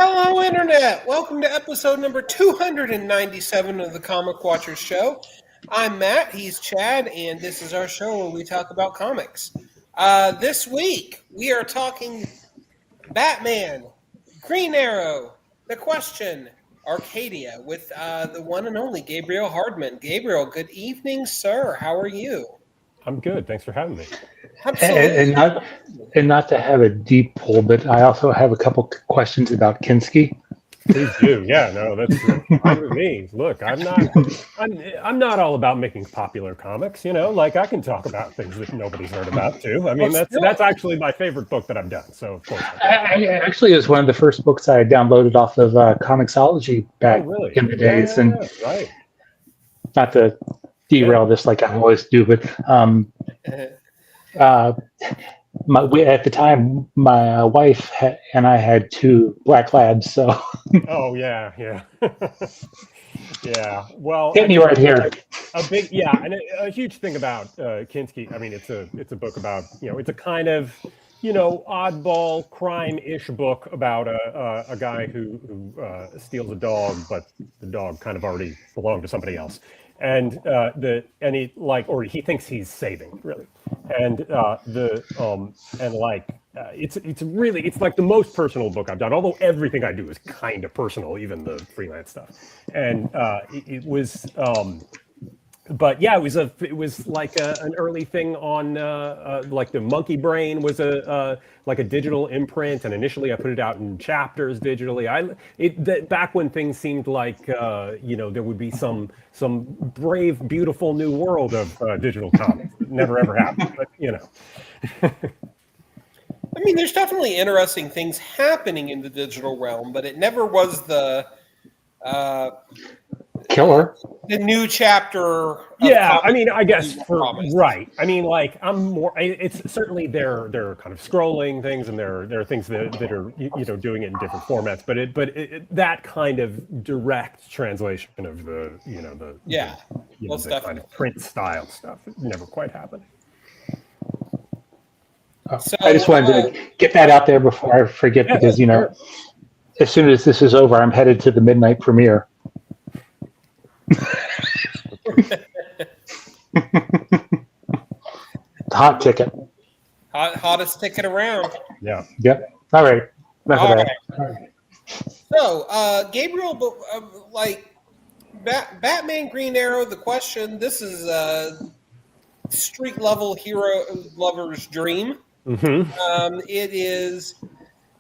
Hello, Internet! Welcome to episode number 297 of the Comic Watchers Show. I'm Matt, he's Chad, and this is our show where we talk about comics. This week, we are talking Batman, Green Arrow, The Question, Arcadia, with the one and only Gabriel Hardman. Gabriel, good evening, sir. How are you? I'm good. Thanks for having me. Absolutely. And not to have a deep pull, but I also have a couple questions about Kinski. Please do. Yeah, no, that's fine with me. Look, I'm not all about making popular comics. Like I can talk about things that nobody's heard about too. I mean, that's actually my favorite book that I've done. So of course, Actually, it was one of the first books I downloaded off of Comixology back in the days, and right. Not to derail this like I always do, but at the time, my wife and I had two black labs, so. Oh yeah. Yeah. Well, hit me right here. And a huge thing about Kinski. I mean, it's a book about it's a kind of oddball crime-ish book about a guy who steals a dog, but the dog kind of already belonged to somebody else, and he thinks he's saving, really, and it's like the most personal book I've done, although everything I do is kind of personal, even the freelance stuff, and it was. But yeah, it was like an early thing on like the Monkey Brain was like a digital imprint, and initially I put it out in chapters digitally. Back when things seemed like there would be some brave, beautiful new world of digital comics. It never ever happened, but I mean, there's definitely interesting things happening in the digital realm, but it never was the killer. The new chapter. Yeah, I mean, I guess right. I mean, like I'm more. It's certainly they're kind of scrolling things, and there are things that are doing it in different formats. But that kind of direct translation of the kind of print style stuff never quite happened. So, I just wanted to get that out there before I forget, because sure. As soon as this is over, I'm headed to the midnight premiere. Hot ticket. Hottest ticket around. Yeah. Yep. All right. All right. So, Gabriel, Batman, Green Arrow, The Question. This is street level hero lover's dream. Mm-hmm. It is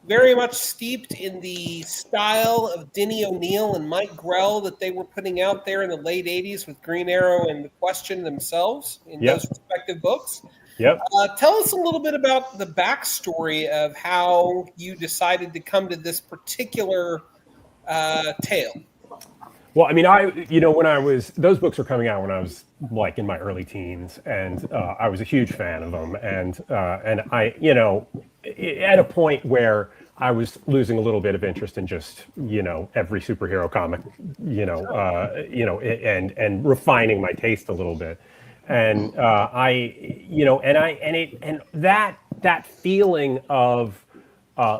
very much steeped in the style of Denny O'Neil and Mike Grell that they were putting out there in the late 80s with Green Arrow and The Question themselves in those respective books. Yep. Tell us a little bit about the backstory of how you decided to come to this particular tale. Well, I mean, those books were coming out when I was like in my early teens, and I was a huge fan of them, and I, at a point where I was losing a little bit of interest in just every superhero comic, and refining my taste a little bit, and that feeling of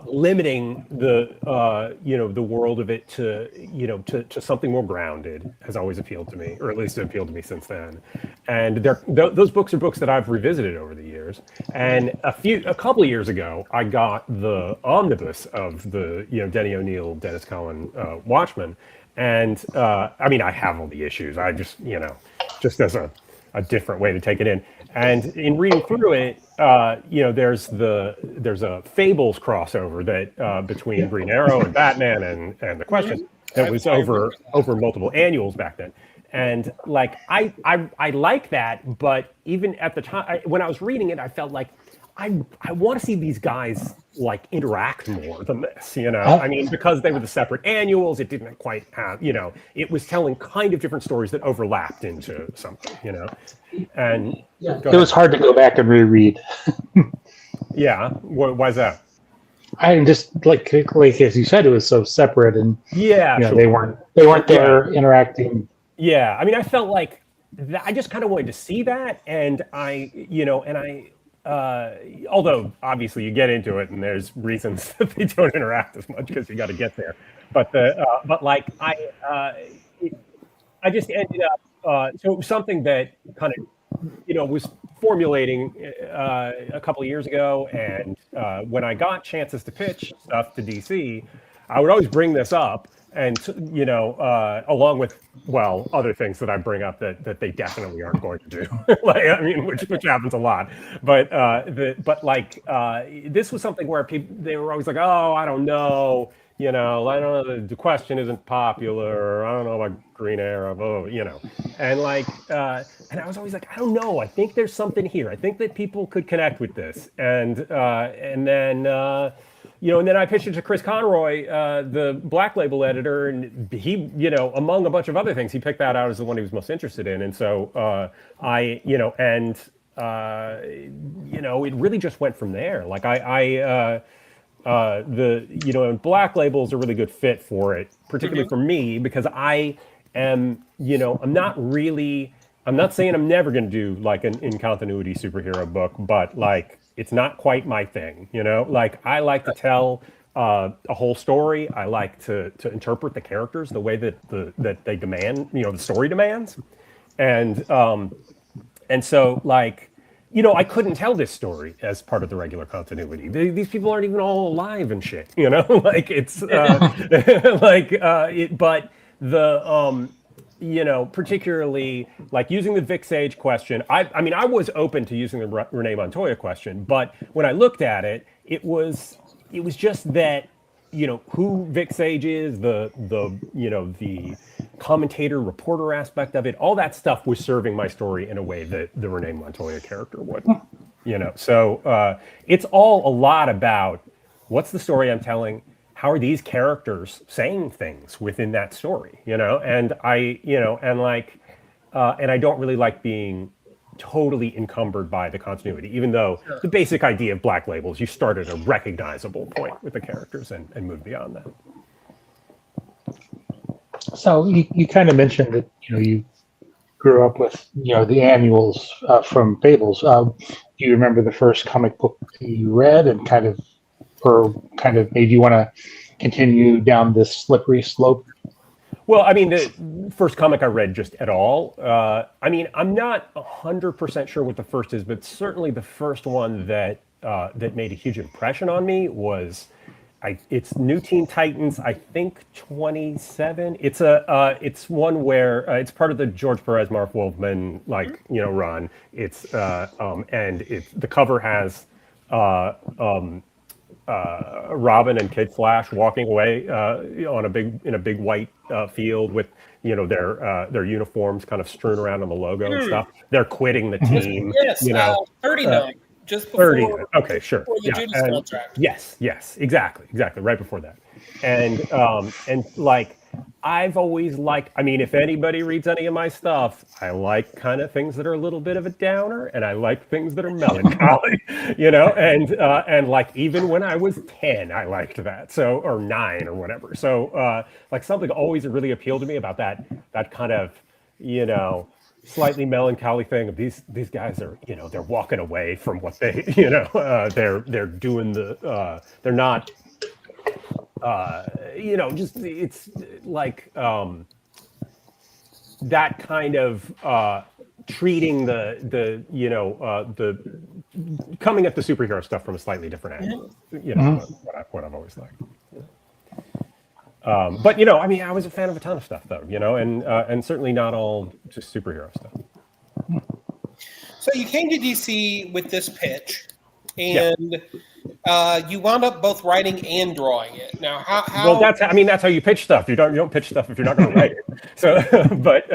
limiting the world of it to something more grounded has always appealed to me, or at least it appealed to me since then. And those books are books that I've revisited over the years. And a couple of years ago, I got the omnibus of the Denny O'Neil, Dennis Cowan Watchmen, and I mean, I have all the issues. I just just as a different way to take it in. And in reading through it, there's a Fables crossover that between Green Arrow and Batman and The Question that was over multiple annuals back then. And like I like that, but even at the time when I was reading it, I felt like I want to see these guys like interact more than this, I mean, because they were the separate annuals, it didn't quite have, it was telling kind of different stories that overlapped into something, and it was hard to go back and reread. Yeah, why is that? I just like as you said, it was so separate, and sure. they weren't there interacting. Yeah, I mean, I felt like I just kind of wanted to see that, and although obviously you get into it and there's reasons that they don't interact as much because you got to get there. But I just ended up so something that kind of was formulating a couple of years ago, and when I got chances to pitch stuff to DC, I would always bring this up, and along with other things that I bring up that they definitely aren't going to do, which happens a lot. But this was something where they were always like, oh, I don't know. I don't know. The question isn't popular. I don't know about Green Arrow. And and I was always like, I don't know. I think there's something here. I think that people could connect with this. And then I pitched it to Chris Conroy, the Black Label editor, and he, among a bunch of other things, he picked that out as the one he was most interested in. And so it really just went from there. Like and Black Label is a really good fit for it, particularly for me, because I am, I'm not saying I'm never going to do like an in continuity superhero book, but like it's not quite my thing, I like to tell a whole story. I like to interpret the characters the way that they demand, the story demands. And so I couldn't tell this story as part of the regular continuity. These people aren't even all alive and shit, particularly like using the Vic Sage question. I was open to using the Renee Montoya question, but when I looked at it, it was just that, who Vic Sage is, the commentator reporter aspect of it, all that stuff was serving my story in a way that the Renee Montoya character wouldn't, so it's all a lot about what's the story I'm telling, how are these characters saying things within that story, and I don't really like being totally encumbered by the continuity, even though the basic idea of Black Label is you start at a recognizable point with the characters and move beyond that. So you kind of mentioned that you grew up with the annuals from Fables. Do you remember the first comic book that you read and kind of made you want to continue down this slippery slope? Well, the first comic I read just at all. I'm not 100% sure what the first is, but certainly the first one that made a huge impression on me was. It's New Teen Titans, I think 27. It's one where it's part of the George Perez, Mark Wolfman run. It's the cover has Robin and Kid Flash walking away in a big white field with their uniforms kind of strewn around on the logo and stuff. They're quitting the team. Yes, 39. Just before, 30. Okay, sure. Before the Judas contract. Yes, exactly, right before that. And I've always liked. If anybody reads any of my stuff, I like kind of things that are a little bit of a downer, and I like things that are melancholy, and like even when I was 10, I liked that. So or 9 or whatever. So something always really appealed to me about that kind of slightly melancholy thing of these guys are they're walking away from what they they're doing they're not just it's like that kind of treating the coming at the superhero stuff from a slightly different angle, what I've always liked. But I was a fan of a ton of stuff, though, and certainly not all just superhero stuff. So you came to DC with this pitch, and you wound up both writing and drawing it. Now, how? Well, that's how you pitch stuff. You don't pitch stuff if you're not going to write it. So, but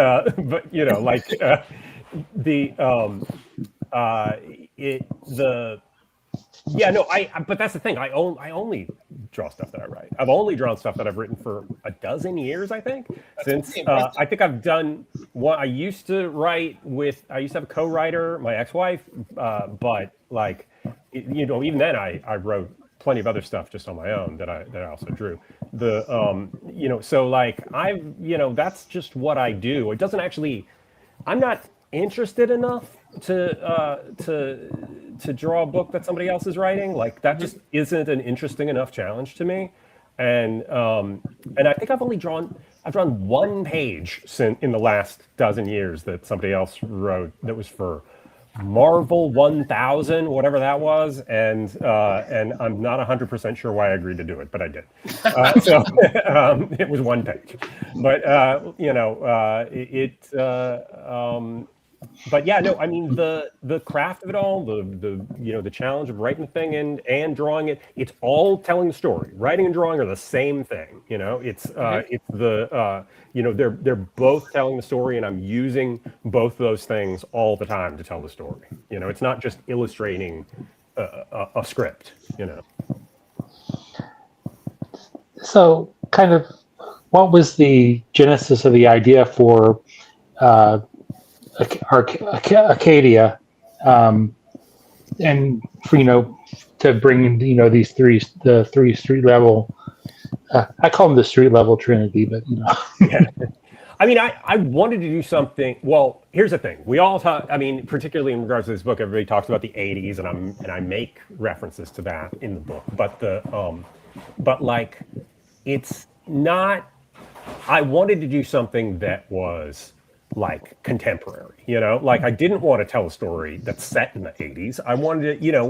but that's the thing. I only draw stuff that I write. I've only drawn stuff that I've written for a dozen years, I think. Since I think I've done what I used to have a co-writer, my ex-wife, but even then I wrote plenty of other stuff just on my own that I also drew. That's just what I do. It doesn't actually. I'm not interested enough to to draw a book that somebody else is writing. Like that just isn't an interesting enough challenge to me. And I think I've drawn one page in the last dozen years that somebody else wrote that was for Marvel 1000, whatever that was, and I'm not 100% sure why I agreed to do it, but I did. So it was one page, but but yeah, no, I mean the craft of it all, the challenge of writing the thing and drawing it, it's all telling the story. Writing and drawing are the same thing, it's they're both telling the story, and I'm using both those things all the time to tell the story. It's not just illustrating a script. So, kind of, what was the genesis of the idea for Acadia, and for to bring in these three street level. I call them the street level trinity, but Yeah. I mean, I wanted to do something. Well, here's the thing: we all talk. I mean, particularly in regards to this book, everybody talks about the '80s, and I make references to that in the book. But like, it's not. I wanted to do something that was like contemporary, like I didn't want to tell a story that's set in the 80s. I wanted to,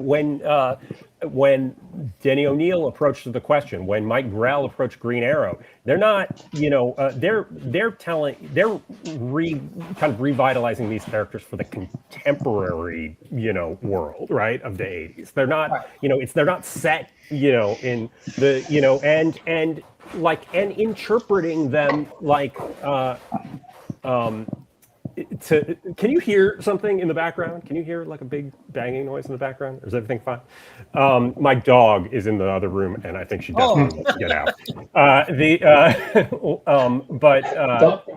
when Denny O'Neil approached the question, when Mike Grell approached Green Arrow, they're not, they're kind of revitalizing these characters for the contemporary, world, right, of the 80s. They're not, they're not set, in the, and interpreting them like, can you hear something in the background? Can you hear like a big banging noise in the background? Or is everything fine? My dog is in the other room, and I think she desperately wants to get out.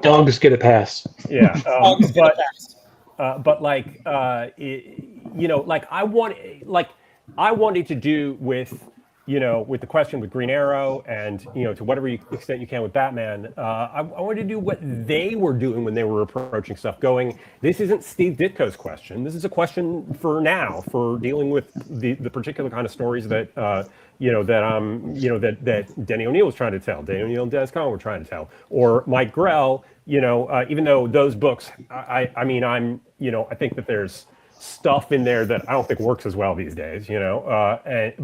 Dogs get a pass. Yeah, Dogs get a pass. but like I wanted to do with with the question with Green Arrow and, to whatever extent you can with Batman, I wanted to do what they were doing when they were approaching stuff, going, this isn't Steve Ditko's question. This is a question for now, for dealing with the particular kind of stories that, that Denny O'Neil was trying to tell, Denny O'Neil and Dennis Cohn were trying to tell, or Mike Grell, even though those books, I think that there's stuff in there that I don't think works as well these days, but it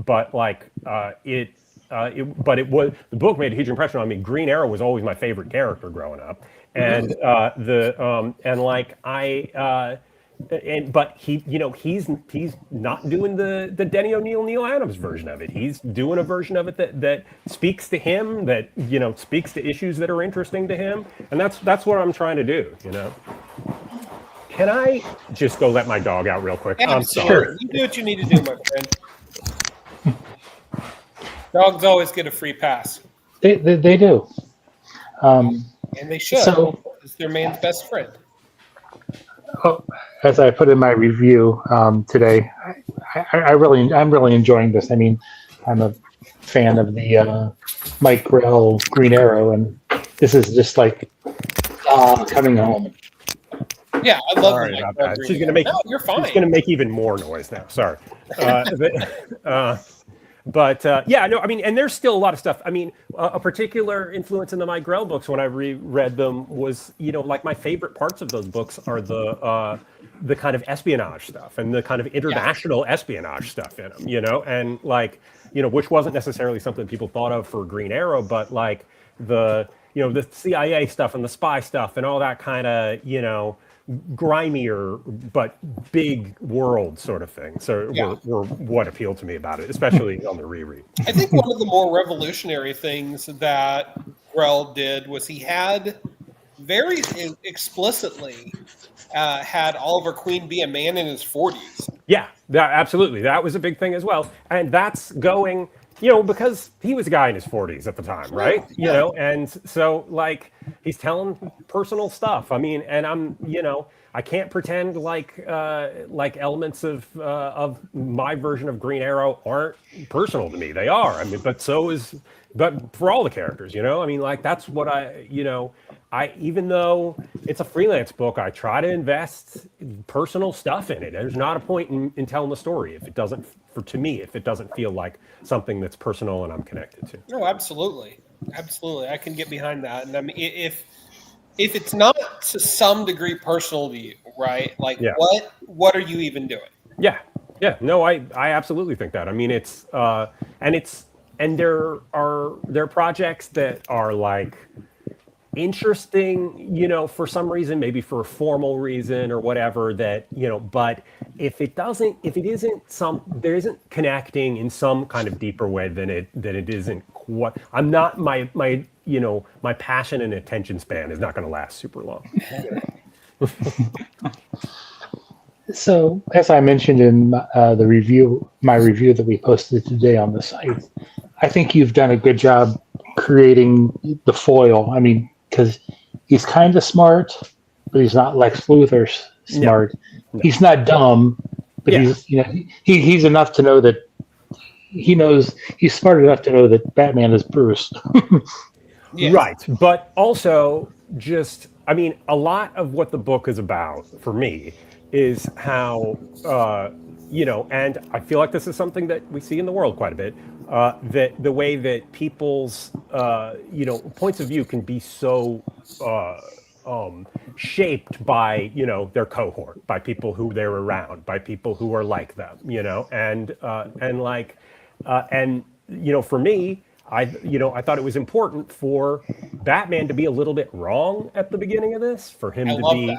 was, the book made a huge impression on me. Green Arrow was always my favorite character growing up, and but he, he's not doing the Denny O'Neil, Neil Adams version of it. He's doing a version of it that speaks to him, that speaks to issues that are interesting to him, and that's what I'm trying to do, Can I just go let my dog out real quick? I'm sorry. You do what you need to do, my friend. Dogs always get a free pass. They do. And they should. So, it's their man's best friend. As I put in my review today, I'm really enjoying this. I mean, I'm a fan of the Mike Grell Green Arrow, and this is just like coming home. Yeah, I love Sorry about that. She's gonna make. No, you're fine. She's gonna make even more noise now. Sorry, but no. I mean, and there's still a lot of stuff. I mean, a particular influence in the Mike Grell books when I reread them was, like my favorite parts of those books are the kind of espionage stuff and the kind of international espionage stuff in them. And which wasn't necessarily something people thought of for Green Arrow, but like the the CIA stuff and the spy stuff and all that kind of grimier but big world sort of thing. So were what appealed to me about it, especially on the reread. I think one of the more revolutionary things that Grell did was he had very explicitly had Oliver Queen be a man in his 40s. Yeah, absolutely. That was a big thing as well. And that's going, because he was a guy in his 40s at the time, right? And so like he's telling personal stuff. I mean, and I'm, I can't pretend like elements of my version of Green Arrow aren't personal to me. They are. I mean, but for all the characters, I mean, like that's what I even though it's a freelance book, I try to invest personal stuff in it. There's not a point in telling the story if it doesn't, if it doesn't feel like something that's personal and I'm connected to. No, absolutely. Absolutely. I can get behind that. And I mean, if it's not to some degree personal to you, right? Like what are you even doing? Yeah. No, I absolutely think that. I mean, and there are projects that are like interesting, for some reason, maybe for a formal reason or whatever that, but if it there isn't connecting in some kind of deeper way, then it isn't what I'm not, my passion and attention span is not going to last super long. So, as I mentioned in my review that we posted today on the site, I think you've done a good job creating the foil. I mean, because he's kind of smart, but he's not Lex Luthor smart. No. He's not dumb, but he's enough to know that he's smart enough to know that Batman is Bruce. Yes. Right, but also I mean, a lot of what the book is about for me is how, and I feel like this is something that we see in the world quite a bit, that the way that people's, points of view can be so shaped by, their cohort, by people who they're around, by people who are like them, and for me, I thought it was important for Batman to be a little bit wrong at the beginning of this, for him to be,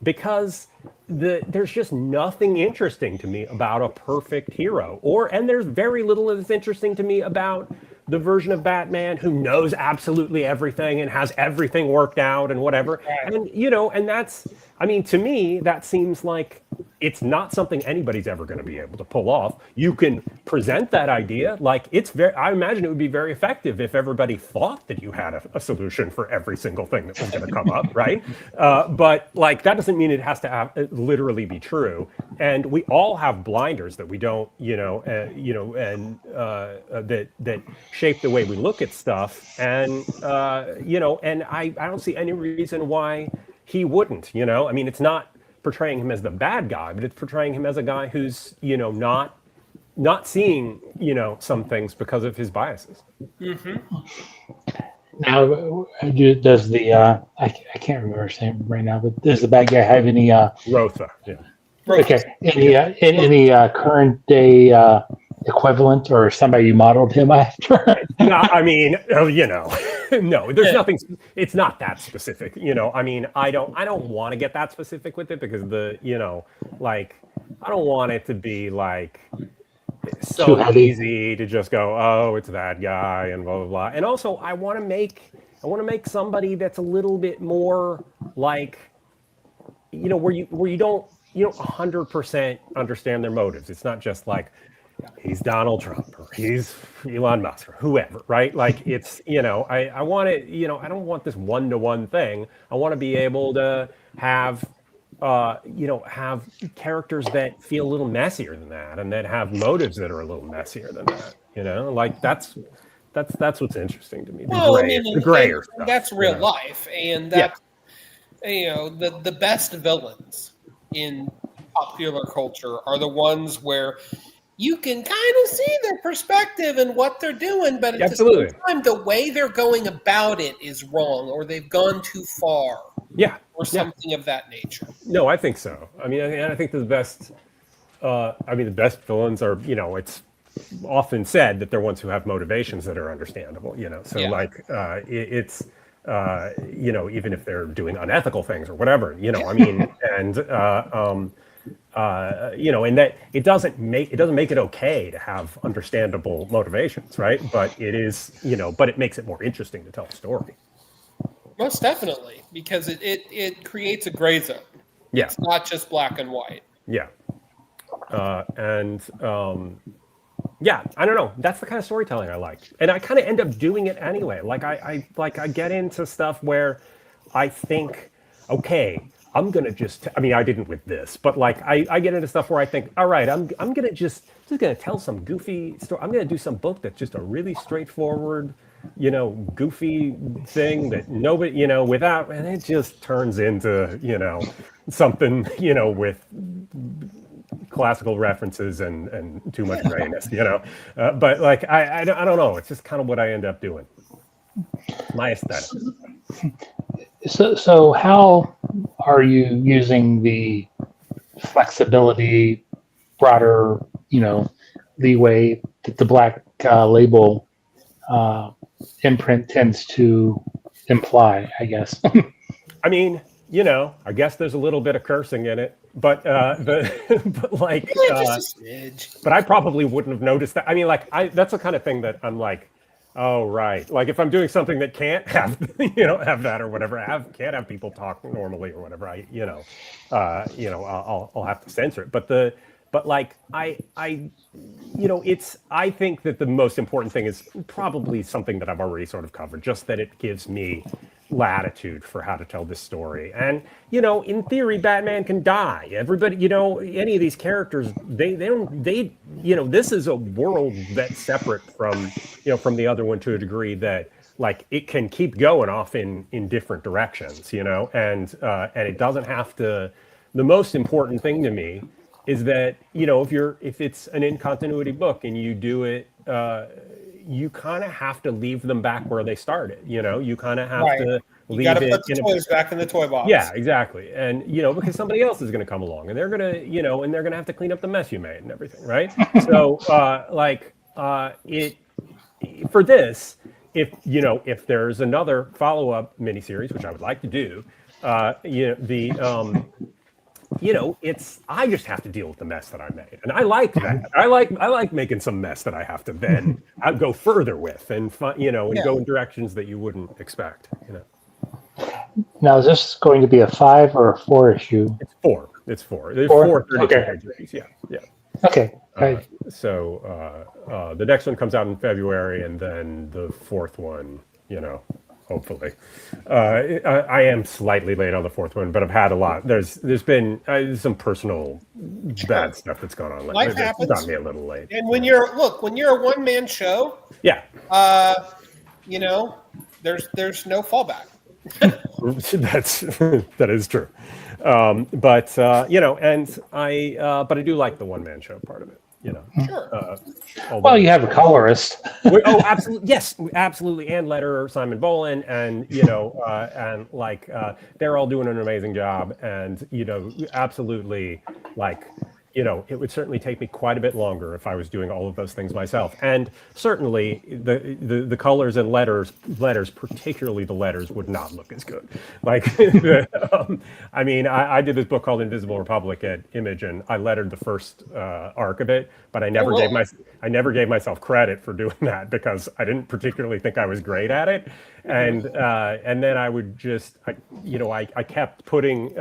because there's just nothing interesting to me about a perfect hero, and there's very little that's interesting to me about the version of Batman who knows absolutely everything and has everything worked out and whatever. And, and that's, I mean, to me, that seems like it's not something anybody's ever going to be able to pull off. You can present that idea like I imagine it would be very effective if everybody thought that you had a solution for every single thing that was going to come up, right? But like, that doesn't mean it has to literally be true. And we all have blinders that we don't, that shape the way we look at stuff. And, and I don't see any reason why he wouldn't, I mean, it's not portraying him as the bad guy, but it's portraying him as a guy who's, not seeing, some things because of his biases. Mm-hmm. Now, does the I can't remember his name right now, but does the bad guy have any Rotha? Yeah. Okay. Any current day equivalent or somebody you modeled him after? No, I mean, no, there's nothing. It's not that specific. I mean, I don't want to get that specific with it because I don't want it to be like so easy to just go, oh, it's that guy and blah blah blah. And also, I want to make somebody that's a little bit more like, where you don't 100% understand their motives. It's not just like he's Donald Trump or he's Elon Musk or whoever, right? Like it's, I want it, I don't want this one-to-one thing. I want to be able to have, have characters that feel a little messier than that and that have motives that are a little messier than that, like that's what's interesting to me. The grayer stuff. That's real life. And that's, the best villains in popular culture are the ones where you can kind of see their perspective and what they're doing, but at the same time, the way they're going about it is wrong, or they've gone too far. Yeah. Or something of that nature. No, I think so. I mean, I think the best villains are, it's often said that they're ones who have motivations that are understandable, So it's, even if they're doing unethical things or whatever, I mean, and, and that it doesn't make it okay to have understandable motivations, right? But it is, but it makes it more interesting to tell the story. Most definitely, because it creates a gray zone. Yeah. It's not just black and white. Yeah. I don't know. That's the kind of storytelling I like. And I kind of end up doing it anyway. Like I get into stuff where I think, okay, I'm gonna just. I mean, I didn't with this, but like I get into stuff where I think, all right, I'm gonna just gonna tell some goofy story. I'm gonna do some book that's just a really straightforward, goofy thing that nobody, without, and it just turns into, something, with classical references and too much grayness, But like I don't know. It's just kind of what I end up doing. My aesthetic. So how are you using the flexibility, broader, leeway that the black label imprint tends to imply, I guess? I mean, I guess there's a little bit of cursing in it, but but like, just a smidge. but I probably wouldn't have noticed that. I mean, like, that's the kind of thing that I'm like, oh right, like if I'm doing something that can't have have that or whatever, can't have people talk normally or whatever, I'll have to censor it. But like I think that the most important thing is probably something that I've already sort of covered, just that it gives me latitude for how to tell this story. And in theory, Batman can die. Everybody, any of these characters, they this is a world that's separate from from the other one to a degree that like it can keep going off in different directions, and it doesn't have to. The most important thing to me is that if it's an in continuity book and you do it, you kind of have to leave them back where they started. You kind of have to leave you got to it put the toys back in the toy box. Yeah, exactly. And because somebody else is going to come along and they're going to and they're going to have to clean up the mess you made and everything, right? So for this, if there's another follow-up miniseries, which I would like to do, I just have to deal with the mess that I made, and I like that. I like making some mess that I have to then go further with, and go in directions that you wouldn't expect. Now, is this going to be a 5 or a 4 issue? It's 4. It's 4. There's 4 32-page. Yeah. Okay. So the next one comes out in February, and then the 4th one, hopefully. I am slightly late on the 4th one, but I've had a lot. There's been some personal bad stuff that's gone on. Life happens. Got me a little late. And when you're a one-man show, yeah, there's no fallback. that is true. But I do like the one-man show part of it. Sure. Well, you have a colorist. Absolutely, yes, absolutely, and letterer Simon Bolin, and they're all doing an amazing job, and absolutely, it would certainly take me quite a bit longer if I was doing all of those things myself, and certainly the colors and letters, particularly the letters, would not look as good. I mean, I did this book called Invisible Republic at Image, and I lettered the first arc of it, but I never gave myself credit for doing that because I didn't particularly think I was great at it, and then I would just, I kept putting.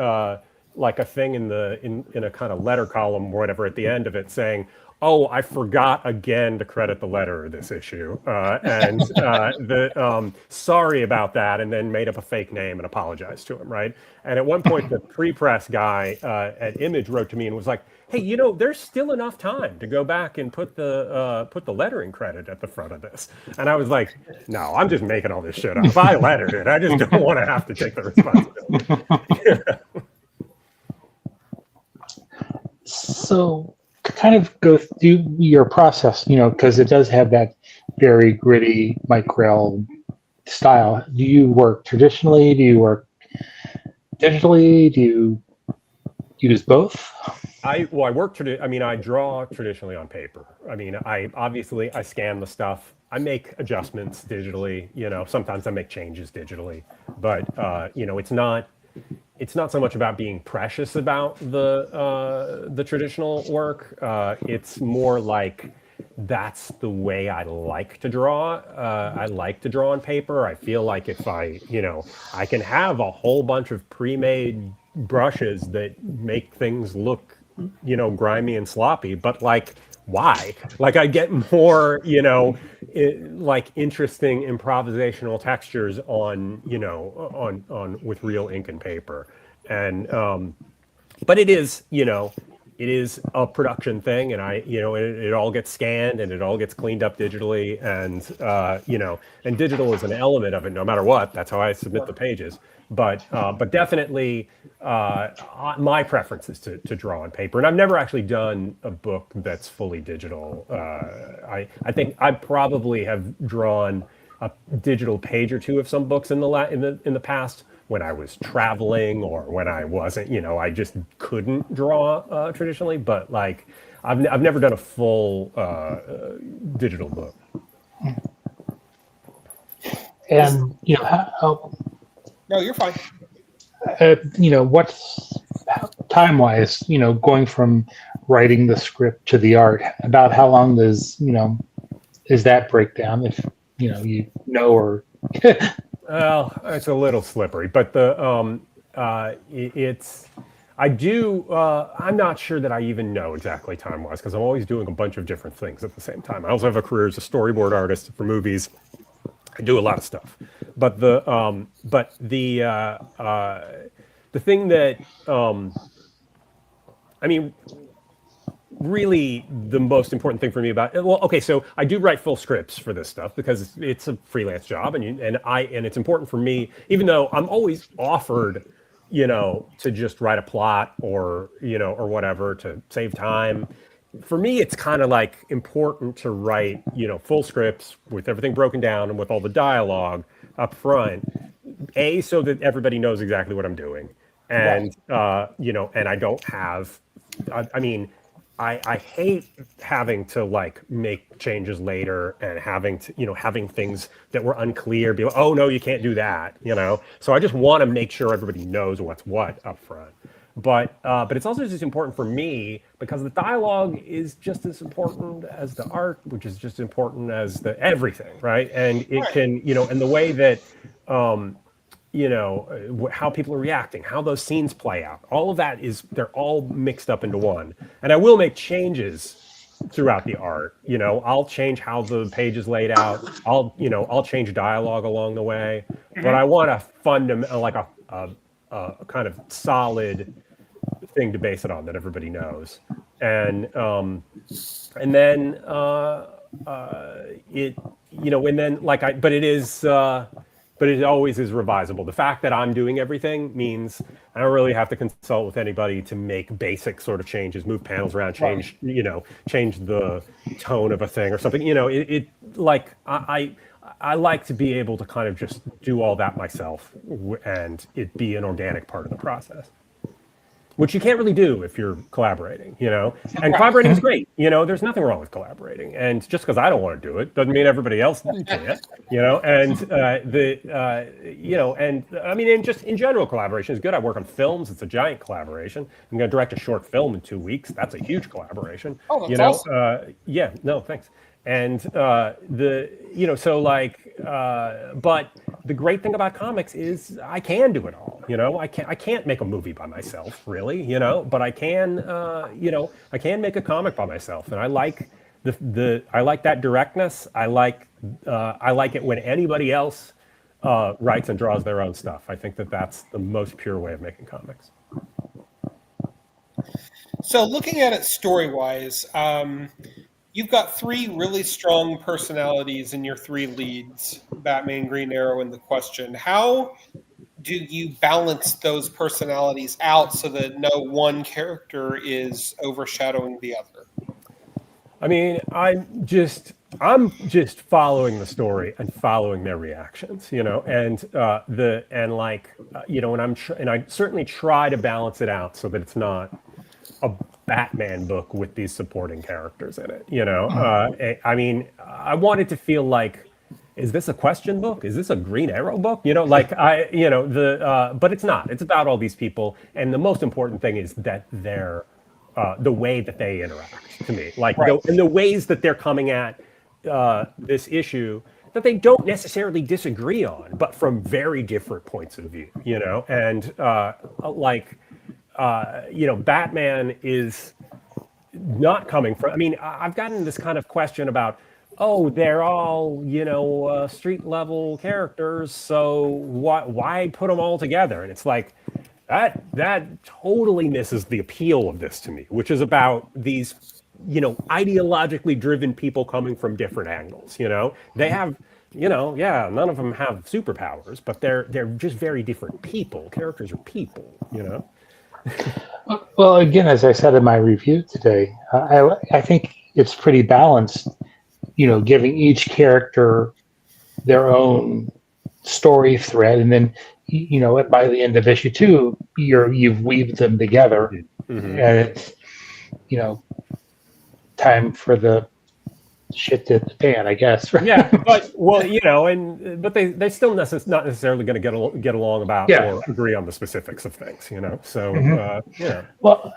Like a thing in a kind of letter column or whatever at the end of it saying, oh, I forgot again to credit the letterer this issue, and sorry about that, and then made up a fake name and apologized to him, right? And at one point, the pre-press guy at Image wrote to me and was like, hey, there's still enough time to go back and put the lettering credit at the front of this. And I was like, no, I'm just making all this shit up. I lettered it. I just don't want to have to take the responsibility. So, kind of go through your process, because it does have that very gritty Mike Grell style. Do you work traditionally? Do you work digitally? Do you use both? I work I draw traditionally on paper. I mean, I scan the stuff. I make adjustments digitally. Sometimes I make changes digitally, but it's not so much about being precious about the traditional work. It's more like that's the way I like to draw. I like to draw on paper. I feel like if I can have a whole bunch of pre-made brushes that make things look, grimy and sloppy, but like why? Like I get more, like interesting improvisational textures on, on with real ink and paper. And but it is, it is a production thing, and it all gets scanned and it all gets cleaned up digitally, and and digital is an element of it no matter what. That's how I submit the pages. But definitely, my preference is to draw on paper, and I've never actually done a book that's fully digital. I think I probably have drawn a digital page or two of some books in the past, when I was traveling or when I wasn't, I just couldn't draw traditionally. But like, I've never done a full digital book. And No, you're fine. what's time wise? Going from writing the script to the art. About how long does is that breakdown? If or Well, it's a little slippery, but it's. I'm not sure that I even know exactly time-wise, because I'm always doing a bunch of different things at the same time. I also have a career as a storyboard artist for movies. I do a lot of stuff, but the thing that I mean, really the most important thing for me about, well, okay, so I do write full scripts for this stuff because it's a freelance job, and it's important for me, even though I'm always offered to just write a plot or or whatever to save time. For me, it's kind of like important to write full scripts with everything broken down and with all the dialogue up front, so that everybody knows exactly what I'm doing, and and I don't have, I mean, I hate having to like make changes later and having to, having things that were unclear be like, oh no, you can't do that, So I just want to make sure everybody knows what's what up front. But it's also just important for me because the dialogue is just as important as the art, which is just important as the everything, right? And it can, and the way that how people are reacting, how those scenes play out. All of that they're all mixed up into one. And I will make changes throughout the art. I'll change how the page is laid out. I'll change dialogue along the way. But I want a fundamental, like a kind of solid thing to base it on that everybody knows. And then but it always is revisable. The fact that I'm doing everything means I don't really have to consult with anybody to make basic sort of changes, move panels around, change the tone of a thing or something. I like to be able to kind of just do all that myself and it be an organic part of the process, which you can't really do if you're collaborating, and collaborating is great. There's nothing wrong with collaborating. And just because I don't want to do it doesn't mean everybody else can't, and and I mean, and just in general, collaboration is good. I work on films. It's a giant collaboration. I'm going to direct a short film in 2 weeks. That's a huge collaboration. Oh, that's awesome. Yeah, no, thanks. And but the great thing about comics is I can do it all. I can't make a movie by myself, really. But I can I can make a comic by myself, and I like I like that directness. I like it when anybody else writes and draws their own stuff. I think that's the most pure way of making comics. So looking at it story-wise, you've got 3 really strong personalities in your 3 leads, Batman, Green Arrow, and The Question. How do you balance those personalities out so that no one character is overshadowing the other? I mean, I'm just following the story and following their reactions, and I certainly try to balance it out so that it's not a Batman book with these supporting characters in it. I mean, I want it to feel like, is this a Question book? Is this a Green Arrow book? But it's not. It's about all these people, and the most important thing is that they're the way that they interact to me, and the ways that they're coming at this issue that they don't necessarily disagree on, but from very different points of view. And Batman is not coming from. I mean, I've gotten this kind of question about, oh, they're all street level characters, so why put them all together? And it's like that totally misses the appeal of this to me, which is about these ideologically driven people coming from different angles. They have none of them have superpowers, but they're just very different people. Characters are people. Well, again, as I said in my review today, I think it's pretty balanced. Giving each character their own story thread, and then by the end of issue 2, you've weaved them together, and it's time for the shit to the fan, I guess. Yeah, but but they still not necessarily going to get along about or agree on the specifics of things, So Well,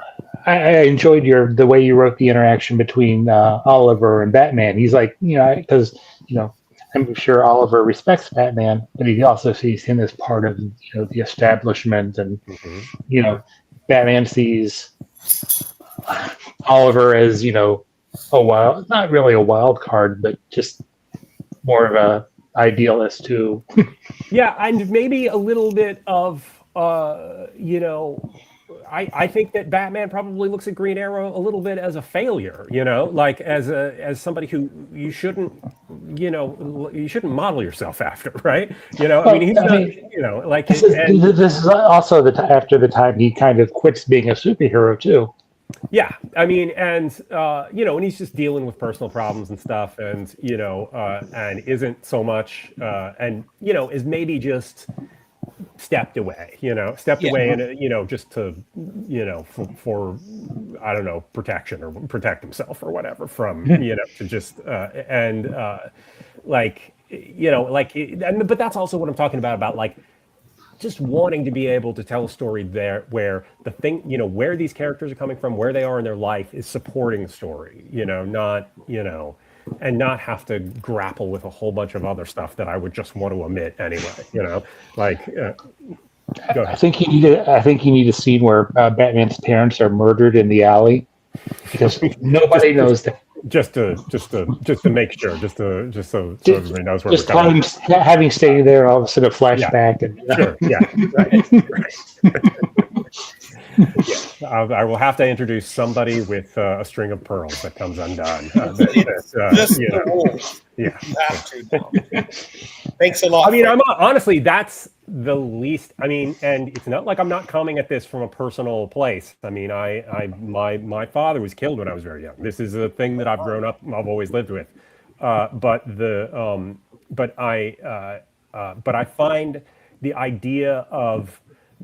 I enjoyed the way you wrote the interaction between Oliver and Batman. He's like, because I'm sure Oliver respects Batman, but he also sees him as part of the establishment, and Batman sees Oliver as not really a wild card, but just more of a idealist too. Yeah, and maybe a little bit of I think that Batman probably looks at Green Arrow a little bit as a failure, like as somebody who you shouldn't model yourself after, right? I mean, this is also after the time he kind of quits being a superhero too. Yeah, I mean, and and he's just dealing with personal problems and stuff, and and isn't so much, and is maybe just stepped away, away, and just to, for I don't know, protection or protect himself or whatever from, to just but that's also what I'm talking about like just wanting to be able to tell a story there where the thing, where these characters are coming from, where they are in their life is supporting the story, not, and not have to grapple with a whole bunch of other stuff that I would just want to omit anyway, go ahead. I think you need a scene where Batman's parents are murdered in the alley, because nobody knows that. Just to make sure, just so everybody knows where we're going. Just having stayed there, all of a sudden a flashback. Yeah. And, right. I will have to introduce somebody with a string of pearls that comes undone. You have to. Thanks a lot. I mean, honestly, that's the least. I mean, and it's not like I'm not coming at this from a personal place. I mean, my father was killed when I was very young. This is a thing that I've grown up. I've always lived with. But I find the idea of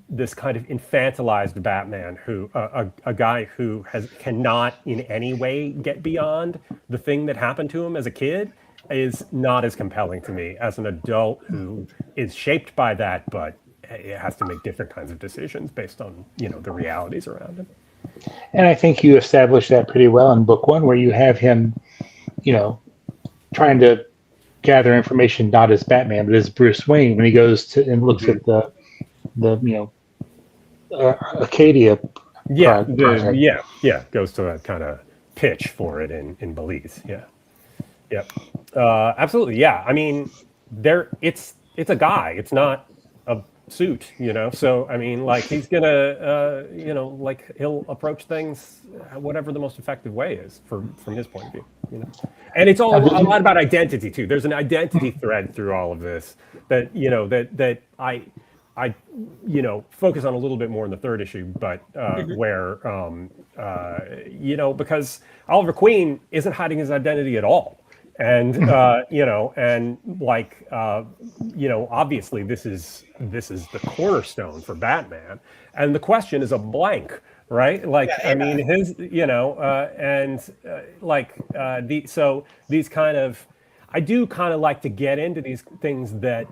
this kind of infantilized Batman, who a guy who cannot in any way get beyond the thing that happened to him as a kid, is not as compelling to me as an adult who is shaped by that, but it has to make different kinds of decisions based on the realities around him. And I think you established that pretty well in book 1, where you have him, trying to gather information not as Batman but as Bruce Wayne when he goes to and looks at the Acadia. Goes to that kind of pitch for it in Belize. Yep. Absolutely. Yeah. I mean, it's a guy. It's not a suit, So I mean, like he's gonna, he'll approach things whatever the most effective way is from his point of view, And it's all a lot about identity too. There's an identity thread through all of this that that I focus on a little bit more in the 3rd issue, but where because Oliver Queen isn't hiding his identity at all. And obviously this is the cornerstone for Batman, and the question is a blank, right? I mean, his these kind of, I do kind of like to get into these things that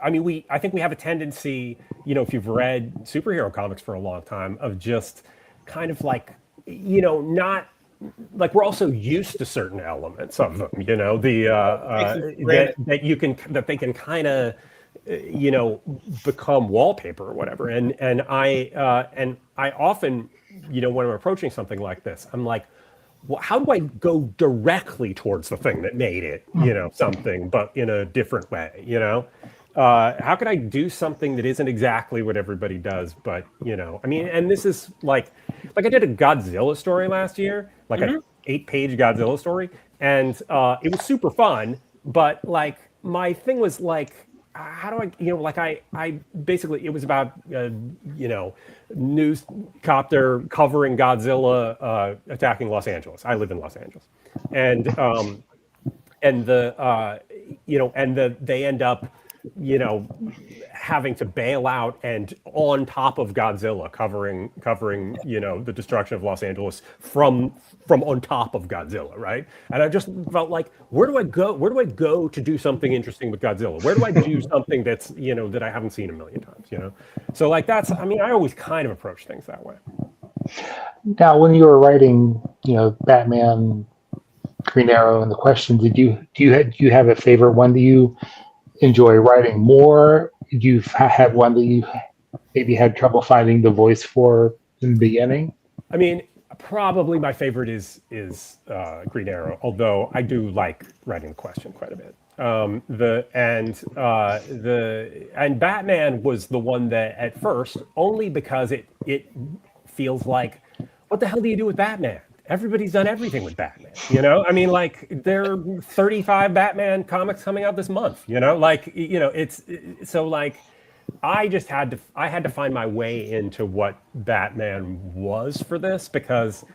I mean, I think we have a tendency, if you've read superhero comics for a long time, of just kind of not. Like we're also used to certain elements of them, that they can kind of, become wallpaper or whatever. And I often when I'm approaching something like this, I'm like, well, how do I go directly towards the thing that made it, something, but in a different way, how could I do something that isn't exactly what everybody does, but, I mean, and this is like I did a Godzilla story last year, like an 8-page Godzilla story, and it was super fun, but like my thing was like, how do I, I basically, it was about, news copter covering Godzilla attacking Los Angeles. I live in Los Angeles. And they end up, having to bail out and on top of Godzilla covering, the destruction of Los Angeles from on top of Godzilla, right? And I just felt like, where do I go to do something interesting with Godzilla? Where do I do something that's, that I haven't seen a million times, So like I always kind of approach things that way. Now, when you were writing, Batman, Green Arrow, and the Question, do you have a favorite one? Do you enjoy writing more? Do you have one that you maybe had trouble finding the voice for in the beginning? I mean, probably my favorite is Green Arrow, although I do like writing the Question quite a bit. And Batman was the one that at first, only because it feels like, what the hell do you do with Batman? Everybody's done everything with Batman, I mean, like, there are 35 Batman comics coming out this month, it's so like, I had to find my way into what Batman was for this, because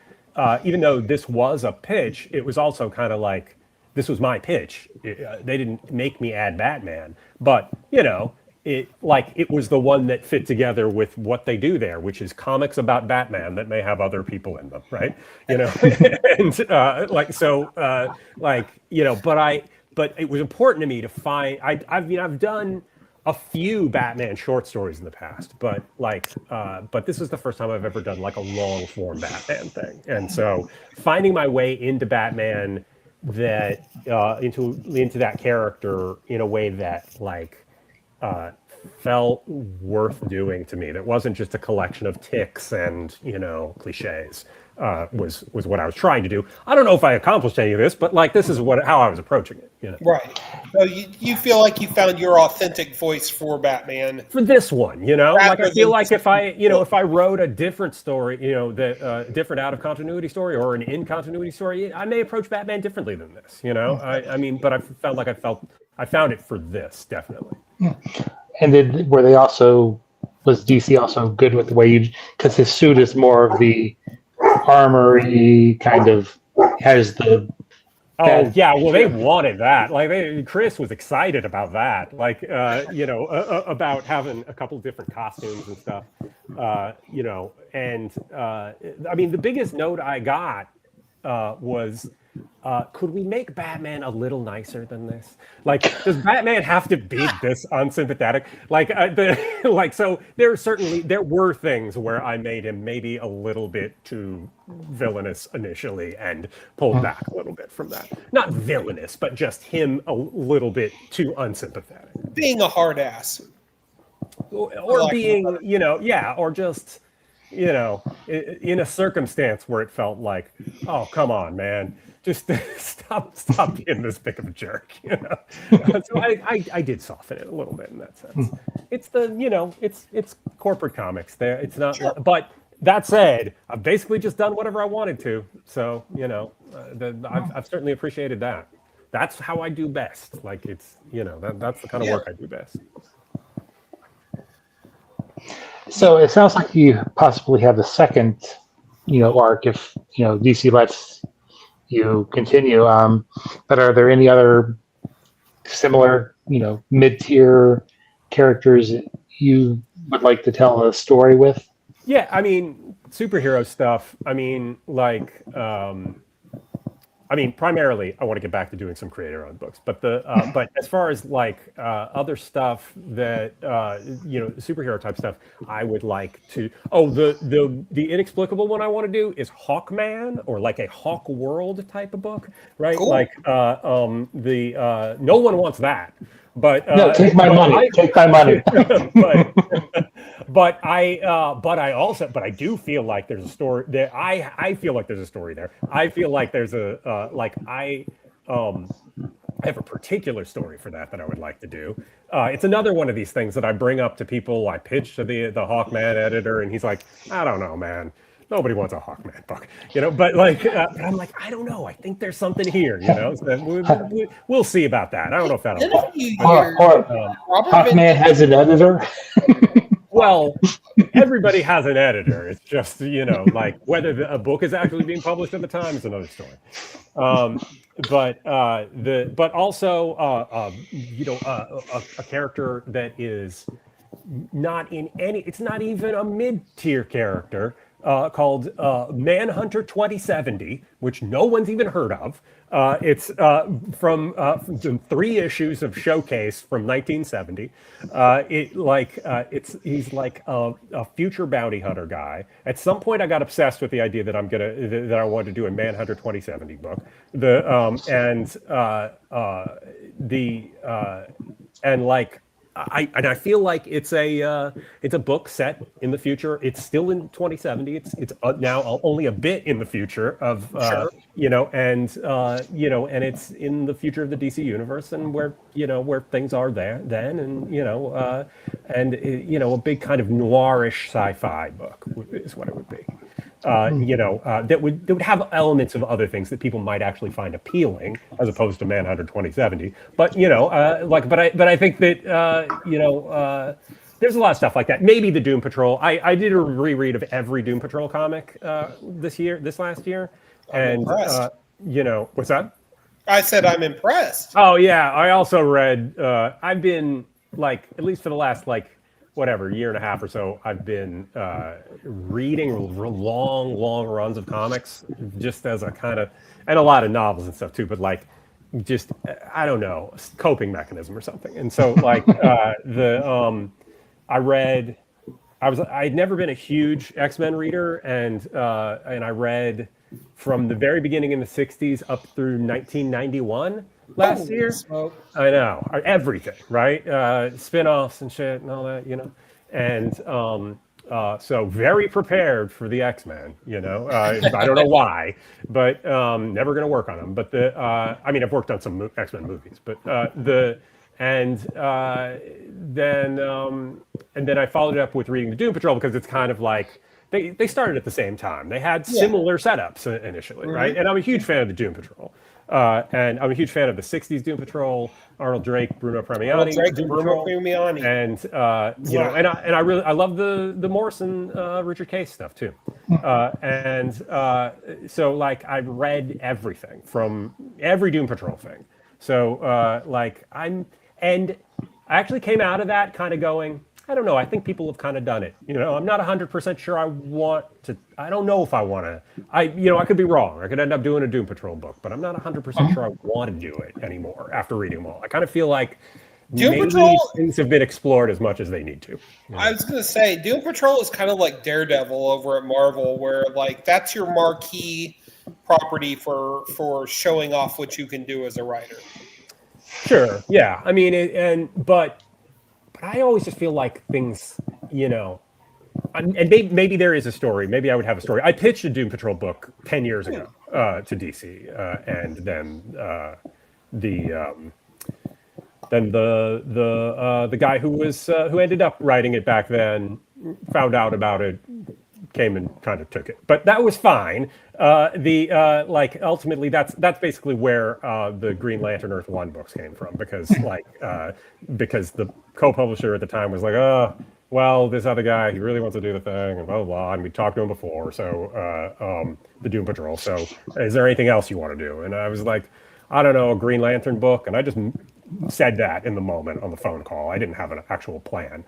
even though this was a pitch, it was also kind of like, this was my pitch. They didn't make me add Batman, but it was the one that fit together with what they do there, which is comics about Batman that may have other people in them, right? And but it was important to me to find. I've done a few Batman short stories in the past, but this is the first time I've ever done like a long form Batman thing, and so finding my way into Batman that into that character in a way that felt worth doing to me, that wasn't just a collection of ticks and cliches, was what I was trying to do. I don't know if I accomplished any of this, but this is how I was approaching it. Right. So you feel like you found your authentic voice for Batman for this one. I feel like if I wrote a different story, different out of continuity story or an in continuity story, I may approach Batman differently than this. But I felt like I found it for this, definitely. And then was DC also good with the way because his suit is more of the armory kind of, has the... Oh yeah, well they wanted that. Chris was excited about that. About having a couple different costumes and stuff. The biggest note I got was, could we make Batman a little nicer than this? Does Batman have to be this unsympathetic? So there were things where I made him maybe a little bit too villainous initially and pulled back a little bit from that. Not villainous, but just him a little bit too unsympathetic. Being a hard ass. Or being, or just, in a circumstance where it felt like, oh, come on, man. Just stop being this big of a jerk, So I did soften it a little bit in that sense. It's it's corporate comics. There, it's not. Sure. But that said, I've basically just done whatever I wanted to. So I've certainly appreciated that. That's how I do best. That's the kind of work I do best. So it sounds like you possibly have a second, arc if DC lets you continue. But are there any other similar, mid-tier characters you would like to tell a story with? Yeah, superhero stuff. Primarily, I want to get back to doing some creator-owned books. But but as far as other stuff that superhero type stuff, I would like to. Oh, the inexplicable one I want to do is Hawkman, or a Hawk World type of book, right? Cool. No one wants that. But no, take my money. Take my money. but I do feel like there's a story there. I feel like there's a story there. I feel like there's a I have a particular story for that I would like to do. It's another one of these things that I bring up to people. I pitch to the Hawkman editor, and he's like, I don't know, man. Nobody wants a Hawkman book, but but I'm like, I don't know. I think there's something here, So we'll see about that. I don't know if that'll. In a few years, Hawkman has an editor. Well, everybody has an editor. It's just like whether a book is actually being published at the time is another story. But also a character that is not in any. It's not even a mid-tier character. Called Manhunter 2070, which no one's even heard of. It's from 3 issues of Showcase from 1970. He's like a future bounty hunter guy. At some point, I got obsessed with the idea that that I wanted to do a Manhunter 2070 book. I feel like it's a book set in the future. It's still in 2070. It's now only a bit in the future of Sure. and it's in the future of the DC universe and where things are there then and a big kind of noirish sci-fi book is what it would be. That would have elements of other things that people might actually find appealing, as opposed to Manhunter 2070. But I think that there's a lot of stuff like that. Maybe the Doom Patrol. I did a reread of every Doom Patrol comic this last year, I'm impressed. What's that? I said I'm impressed. Oh yeah, I also read. I've been at least for the last year and a half or so, I've been reading long runs of comics, just as a kind of, and a lot of novels and stuff too, but just, I don't know, coping mechanism or something. And so I'd never been a huge X-Men reader, and I read from the very beginning in the 60s up through 1991. Last year, smoke. I know everything, right? Spin-offs and shit and all that, and so very prepared for the X-Men. I don't know why, but never going to work on them. But I've worked on some X-Men movies, but then I followed it up with reading the Doom Patrol, because it's kind of like they started at the same time. They had similar setups initially, right? And I'm a huge fan of the Doom Patrol. And I'm a huge fan of the 60s Doom Patrol, Arnold Drake, Bruno Premiani, Doom Patrol, and I love the Morrison, Richard Case stuff too. So I've read everything from every Doom Patrol thing. So I actually came out of that kind of going, I don't know. I think people have kind of done it. I'm not 100% sure I want to. I don't know if I want to. I could be wrong. I could end up doing a Doom Patrol book, but I'm not 100% sure I want to do it anymore after reading them all. I kind of feel like Doom Patrol things have been explored as much as they need to. I was going to say, Doom Patrol is kind of like Daredevil over at Marvel, where that's your marquee property for showing off what you can do as a writer. Sure. Yeah. I mean, but I always just feel like things, and maybe there is a story. Maybe I would have a story. I pitched a Doom Patrol book 10 years ago to DC, and then the guy who ended up writing it back then found out about it, came and kind of took it, but that was fine. Ultimately that's basically where the Green Lantern Earth 1 books came from, because the co-publisher at the time was like, oh, well, this other guy, he really wants to do the thing, and blah blah blah, and we talked to him before, so the Doom Patrol, so is there anything else you want to do? And I was like, I don't know, a Green Lantern book, and I just said that in the moment on the phone call. I didn't have an actual plan.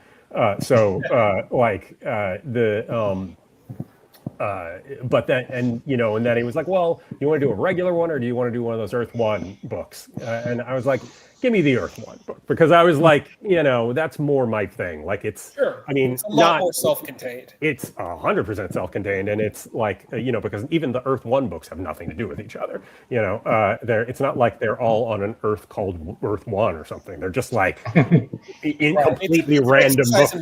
But then, and then he was like, well, do you want to do a regular one, or do you want to do one of those Earth 1 books? And I was like, give me the Earth 1 book, because I was like, that's more my thing. It's, sure. I mean, it's a lot more self-contained. It's 100% self-contained, and it's because even the Earth 1 books have nothing to do with each other. It's not like they're all on an Earth called Earth 1 or something. They're just in completely random books.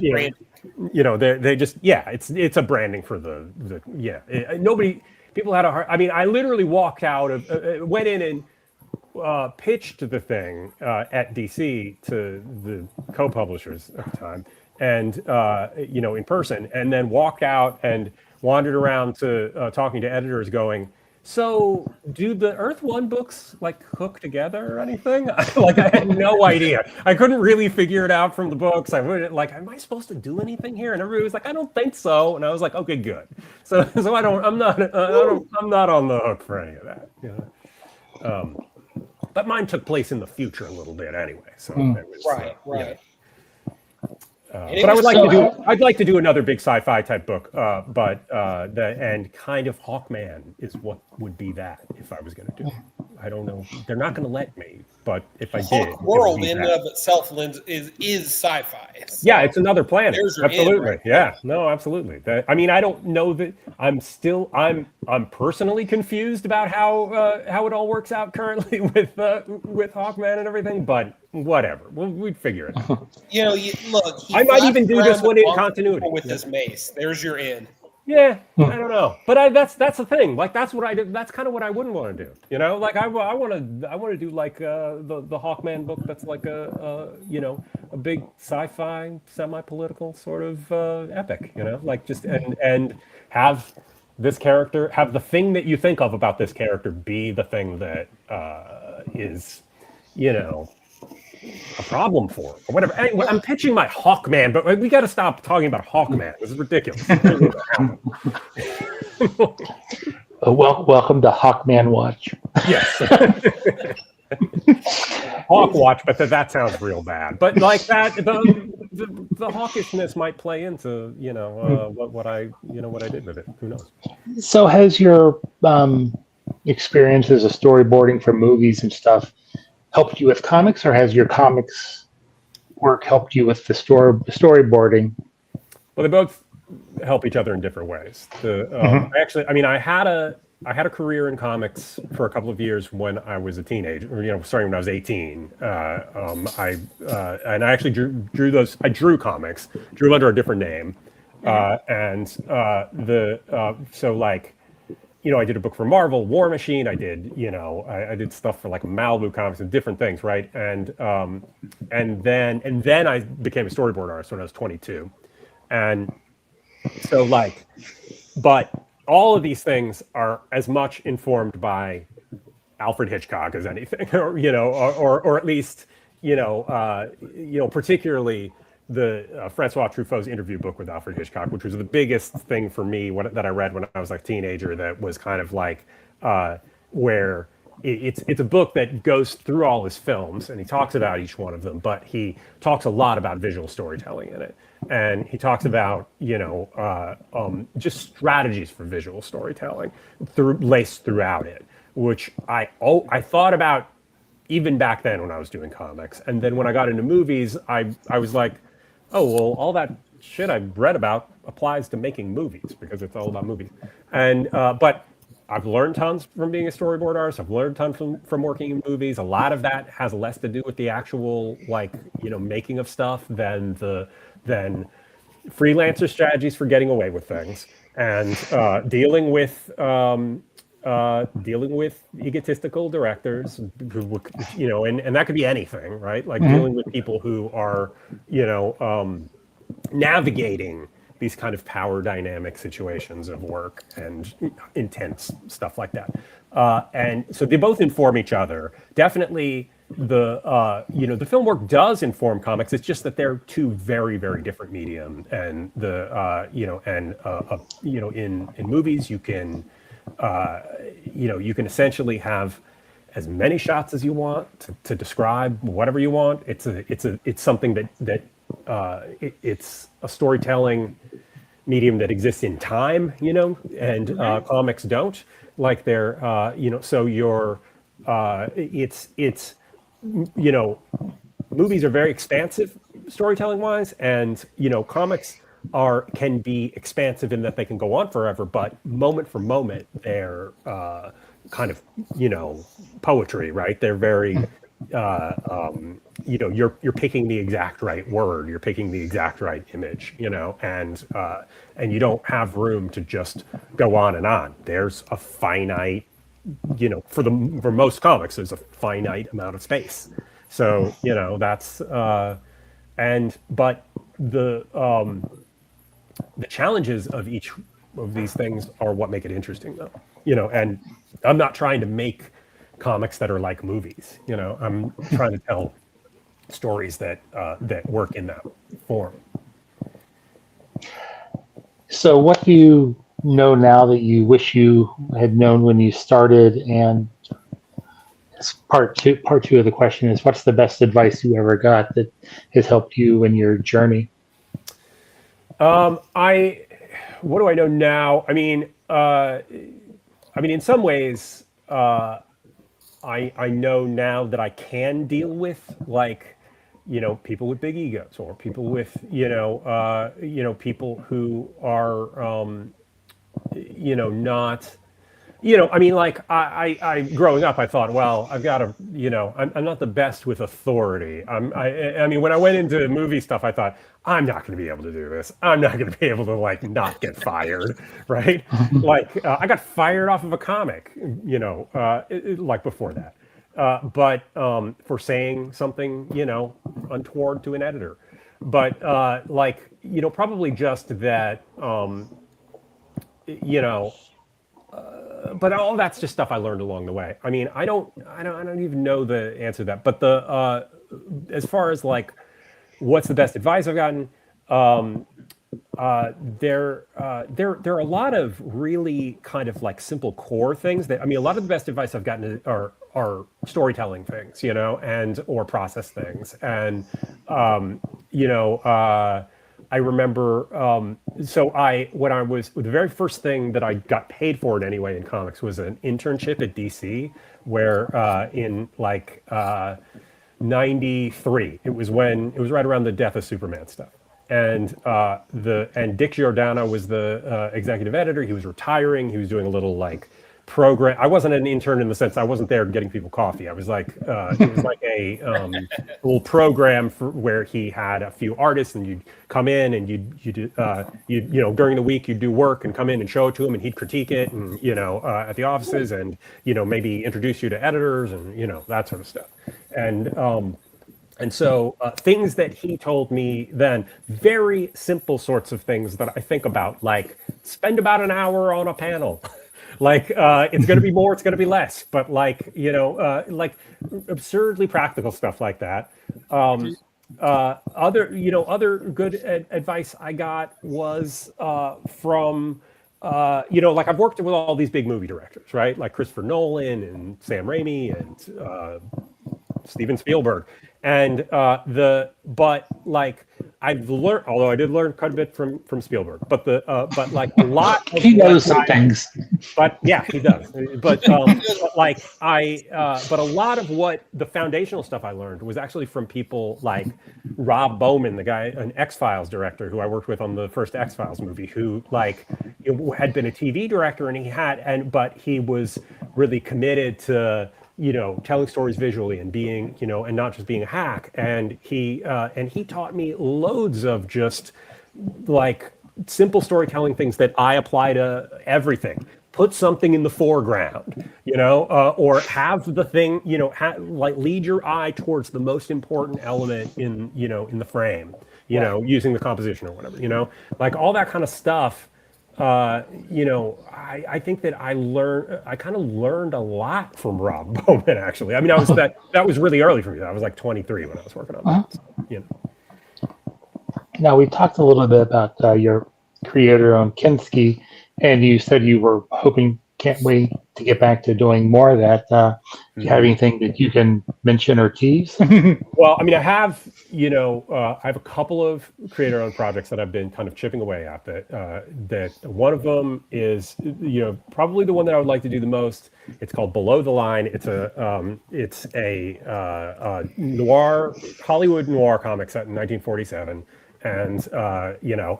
they just, it's a branding for the nobody, people had a hard, I mean, I literally walked out of, went in and pitched the thing at DC to the co-publishers at the time, and in person, and then walked out and wandered around to talking to editors, going, so do the Earth One books like hook together or anything? Like, I had no idea. I couldn't really figure it out from the books. I would am I supposed to do anything here? And everybody was like, I don't think so. And I was like, okay, good. So I'm not on the hook for any of that. But mine took place in the future a little bit anyway. So it was, right. But I'd like to do another big sci-fi type book, and kind of Hawkman is what would be that if I was going to do it. I don't know. They're not going to let me, but if I did, Hawk world in and of itself is sci-fi. So yeah, it's another planet. Absolutely. Right? Yeah. No, absolutely. I mean, I don't know that I'm personally confused about how it all works out currently with Hawkman and everything, but whatever. We'd figure it out. Look, I might even do this one in continuity with his mace. There's your in. Yeah, I don't know, but that's the thing. Like, that's what I do. That's kind of what I wouldn't want to do. Like I want to do like the Hawkman book. That's like a big sci-fi, semi-political sort of epic. Like just and have this character, have the thing that you think of about this character be the thing that is a problem for or whatever. Anyway, I'm pitching my Hawkman, but we got to stop talking about Hawkman. This is ridiculous. Welcome to Hawkman Watch. Yes. Hawk Watch, but that sounds real bad. But like that, the hawkishness might play into what I did with it. Who knows? So has your experience as a storyboarding for movies and stuff helped you with comics, or has your comics work helped you with the storyboarding? Well, they both help each other in different ways. I had a career in comics for a couple of years when I was a teenager, starting when I was 18. I actually drew those. I drew comics, drew under a different name, I did a book for Marvel, War Machine. I did, I did stuff for like Malibu Comics and different things, right? And then I became a storyboard artist when I was 22, and so but all of these things are as much informed by Alfred Hitchcock as anything, or at least particularly the Francois Truffaut's interview book with Alfred Hitchcock, which was the biggest thing for me that I read when I was like a teenager. That was kind of like where it's a book that goes through all his films and he talks about each one of them, but he talks a lot about visual storytelling in it, and he talks about just strategies for visual storytelling laced throughout it, which I thought about even back then when I was doing comics, and then when I got into movies, I was like, oh, well, all that shit I read about applies to making movies because it's all about movies. And but I've learned tons from being a storyboard artist. I've learned tons from working in movies. A lot of that has less to do with the actual making of stuff than freelancer strategies for getting away with things, and dealing with egotistical directors who, and that could be anything, right? Like dealing with people who are, navigating these kind of power dynamic situations of work and intense stuff like that. And so they both inform each other. Definitely the film work does inform comics. It's just that they're two very, very different medium. And in movies you can, you can essentially have as many shots as you want to describe whatever you want. It's something that it's a storytelling medium that exists in time, and comics don't. Like they're, so movies are very expansive storytelling wise, and comics can be expansive in that they can go on forever, but moment for moment they're kind of poetry, right? They're very you're picking the exact right word, you're picking the exact right image, and you don't have room to just go on and on. There's a finite, for most comics, there's a finite amount of space. So that's but the challenges of each of these things are what make it interesting, though. And I'm not trying to make comics that are like movies. I'm trying to tell stories that work in that form. So, what do you know now that you wish you had known when you started? And part two of the question is, what's the best advice you ever got that has helped you in your journey? What do I know now? In some ways, I know now that I can deal with people with big egos, or people with people who are not. I growing up, I thought, well, I've got to, I'm not the best with authority. When I went into movie stuff, I thought, I'm not going to be able to do this. I'm not going to be able to not get fired, right? I got fired off of a comic, before that, but for saying something, untoward to an editor, but probably just that, but all that's just stuff I learned along the way. I don't even know the answer to that. But as far as what's the best advice I've gotten, there are a lot of really kind of simple core things that a lot of the best advice I've gotten are storytelling things, or process things, and I remember, when I was, the very first thing that I got paid for it anyway in comics was an internship at DC, where in 93, it was right around the death of Superman stuff. And Dick Giordano was the executive editor. He was retiring. He was doing a little program. I wasn't an intern in the sense I wasn't there getting people coffee. I was it was a little program where he had a few artists, and you'd come in and you'd during the week you'd do work and come in and show it to him, and he'd critique it, and at the offices, and maybe introduce you to editors, and that sort of stuff. And so things that he told me then, very simple sorts of things that I think about, spend about an hour on a panel. It's going to be more, it's going to be less, but absurdly practical stuff like that. Other good advice I got was from I've worked with all these big movie directors, right? Like Christopher Nolan and Sam Raimi and Steven Spielberg. And I've learned, although I did learn quite a bit from Spielberg, but a lot of he knows some things. But yeah, he does. But a lot of what the foundational stuff I learned was actually from people like Rob Bowman, the guy, an X-Files director who I worked with on the first X-Files movie, who had been a TV director, and but he was really committed to telling stories visually and being, and not just being a hack. And he taught me loads of just simple storytelling things that I apply to everything. Put something in the foreground, or have the thing, lead your eye towards the most important element in the frame, using the composition or whatever, all that kind of stuff. I think that I kind of learned a lot from Rob Bowman, actually. That was really early for me. I was 23 when I was working on that. So, Now, we talked a little bit about your creator on Kinski, and you said you were can't wait to get back to doing more of that. Do you have anything that you can mention or tease? Well, I have a couple of creator-owned projects that I've been kind of chipping away at. That one of them is, probably the one that I would like to do the most. It's called Below the Line. It's a Hollywood noir comic set in 1947, and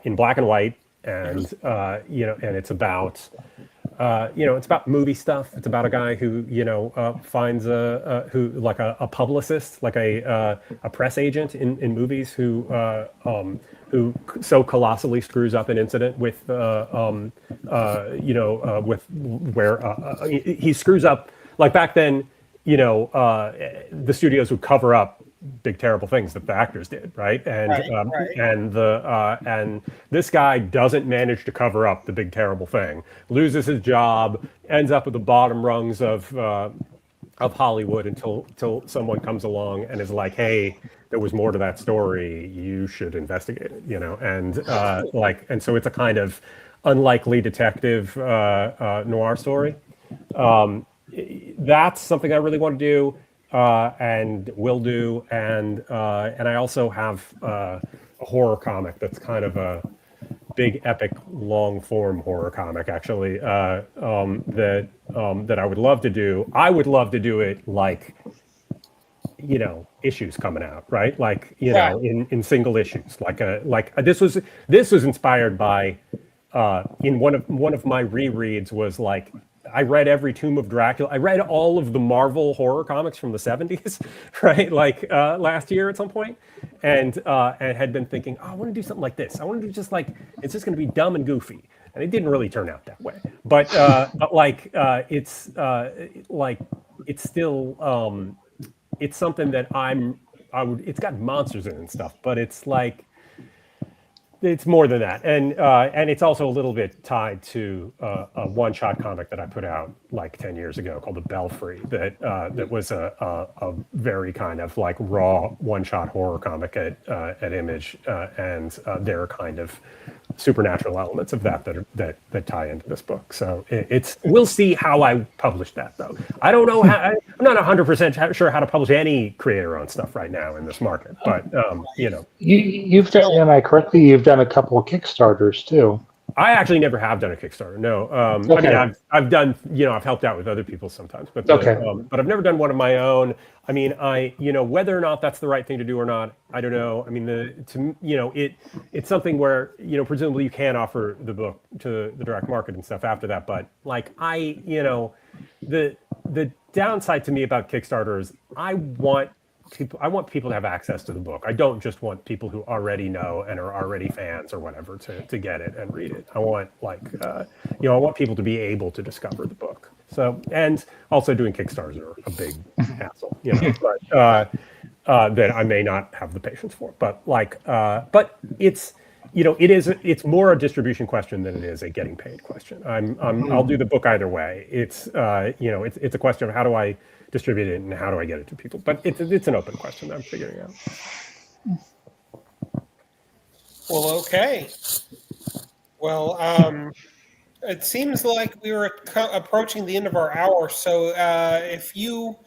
in black and white, and and it's about it's about movie stuff. It's about a guy who, finds a publicist, like a press agent in movies who so colossally screws up an incident with, he screws up, like back then, the studios would cover up big terrible things that the actors did, right? And and this guy doesn't manage to cover up the big terrible thing, loses his job, ends up at the bottom rungs of Hollywood until someone comes along and is like, hey, there was more to that story, you should investigate it, and and so it's a kind of unlikely detective noir story. That's something I really want to do. And will do, and I also have a horror comic that's kind of a big, epic, long-form horror comic, actually, that I would love to do. I would love to do it like, issues coming out, right? Like, in single issues. This was inspired by in one of my rereads was like, I read every Tomb of Dracula. I read all of the Marvel horror comics from the 70s, right? Last year at some point, and had been thinking, oh, I want to do something like this. I want to do just like, it's just going to be dumb and goofy. And it didn't really turn out that way. But it's still, it's something that it's got monsters in it and stuff, but it's like, it's more than that, and it's also a little bit tied to a one-shot comic that I put out like 10 years ago called The Belfry. That was a very kind of like raw one-shot horror comic at Image, and there are kind of supernatural elements of that tie into this book. So we'll see how I publish that, though. I don't know how. I'm not 100% sure how to publish any creator-owned stuff right now in this market, but You've done, am I correctly? You've done a couple of Kickstarters too. I actually never have done a Kickstarter. No, Okay. I mean, I've done, I've helped out with other people sometimes, but but I've never done one of my own. I mean, whether or not that's the right thing to do or not, I don't know. I mean, it's something where, presumably you can offer the book to the direct market and stuff after that. But like the downside to me about Kickstarter is I want people to have access to the book. I don't just want people who already know and are already fans or whatever to get it and read it. I want I want people to be able to discover the book. So, and also doing Kickstarters are a big hassle, but that I may not have the patience for. But but it's it's more a distribution question than it is a getting paid question. I'll do the book either way. It's it's a question of how do I distribute it and how do I get it to people? But it's an open question that I'm figuring out. Well, okay. Well, it seems like we were approaching the end of our hour. So if you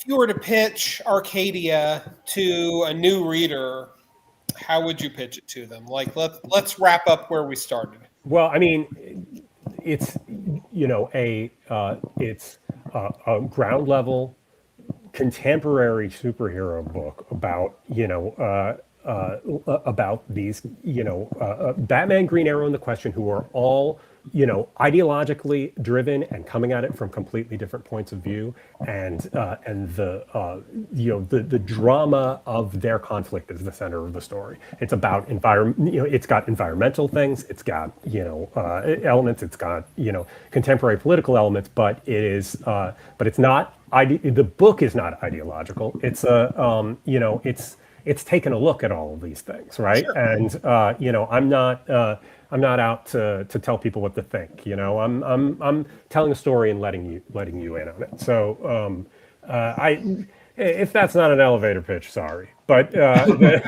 were to pitch Arcadia to a new reader, how would you pitch it to them? Like, let's wrap up where we started. Well, I mean, it's it's a ground level contemporary superhero book about about these Batman, Green Arrow, and the Question, who are all ideologically driven and coming at it from completely different points of view, and the drama of their conflict is the center of the story. It's about it's got environmental things, it's got elements, it's got contemporary political elements, but it's not the book is not ideological. It's it's taken a look at all of these things, right? Sure. And I'm not out to tell people what to think. I'm telling a story and letting you in on it. So if that's not an elevator pitch, sorry, but the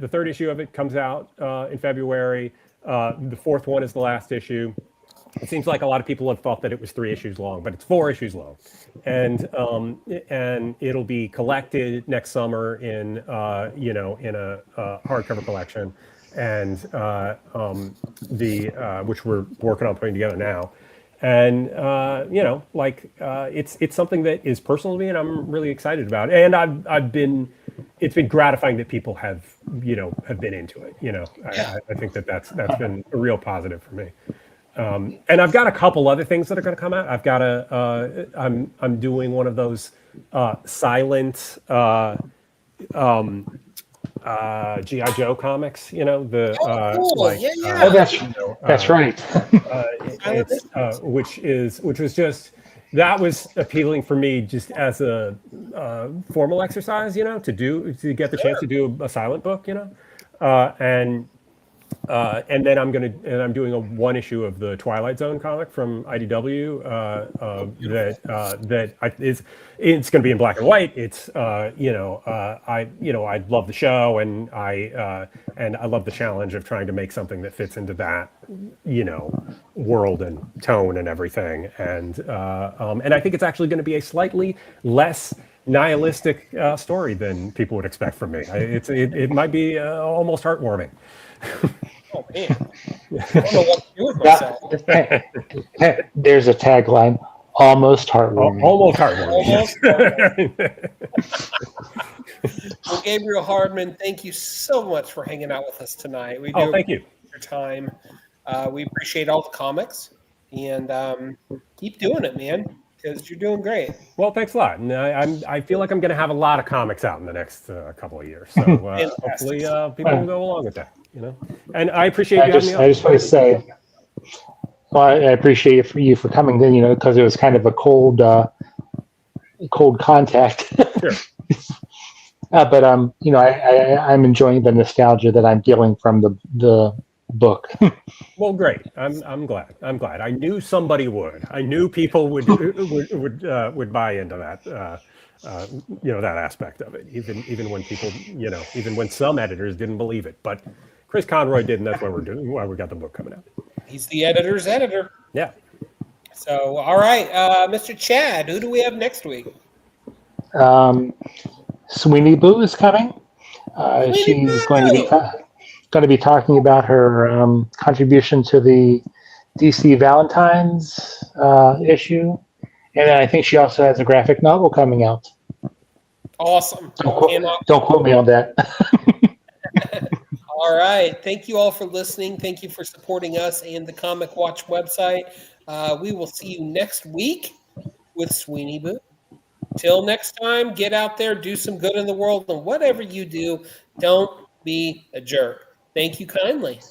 third issue of it comes out in February. The fourth one is the last issue. It seems like a lot of people have thought that it was 3 issues long, but it's 4 issues long, and it'll be collected next summer in in a hardcover collection, and which we're working on putting together now, and it's something that is personal to me, and I'm really excited about it. And I've been it's been gratifying that people have been into it. I think that's been a real positive for me. And I've got a couple other things that are going to come out. I've got I'm doing one of those silent GI Joe comics. Cool. Yeah. Oh, that's right. Which was just, that was appealing for me just as a formal exercise, to get the chance to do a silent book, and then I'm doing a one issue of the Twilight Zone comic from IDW it's going to be in black and white. It's I love the show, and I love the challenge of trying to make something that fits into that world and tone and everything, and I think it's actually going to be a slightly less nihilistic story than people would expect from me. It might be almost heartwarming. Oh man, I don't know what to do with myself. There's a tagline: almost heartwarming. Almost heartwarming. Well, Gabriel Hardman, thank you so much for hanging out with us tonight. Thank you for your time. We appreciate all the comics, and keep doing it, man, because you're doing great. Well, thanks a lot. And I feel like I'm going to have a lot of comics out in the next couple of years. So hopefully people will go along with that. And I appreciate you having me on. I just want to say, I appreciate you for coming in, because it was kind of a cold contact. Sure. But I'm enjoying the nostalgia that I'm feeling from the book. Well, great. I'm glad. I knew somebody would. I knew people would buy into that. That aspect of it. Even when people, even when some editors didn't believe it, but Chris Conroy did, and that's why we got the book coming out. He's the editor's editor. Yeah. So, all right, Mr. Chad, who do we have next week? Sweeney Boo is coming. She's going to be talking about her contribution to the DC Valentine's issue, and I think she also has a graphic novel coming out. Awesome. Don't quote me on that. All right. Thank you all for listening. Thank you for supporting us and the Comic Watch website. We will see you next week with Sweeney Boo. Till next time, get out there, do some good in the world, and whatever you do, don't be a jerk. Thank you kindly.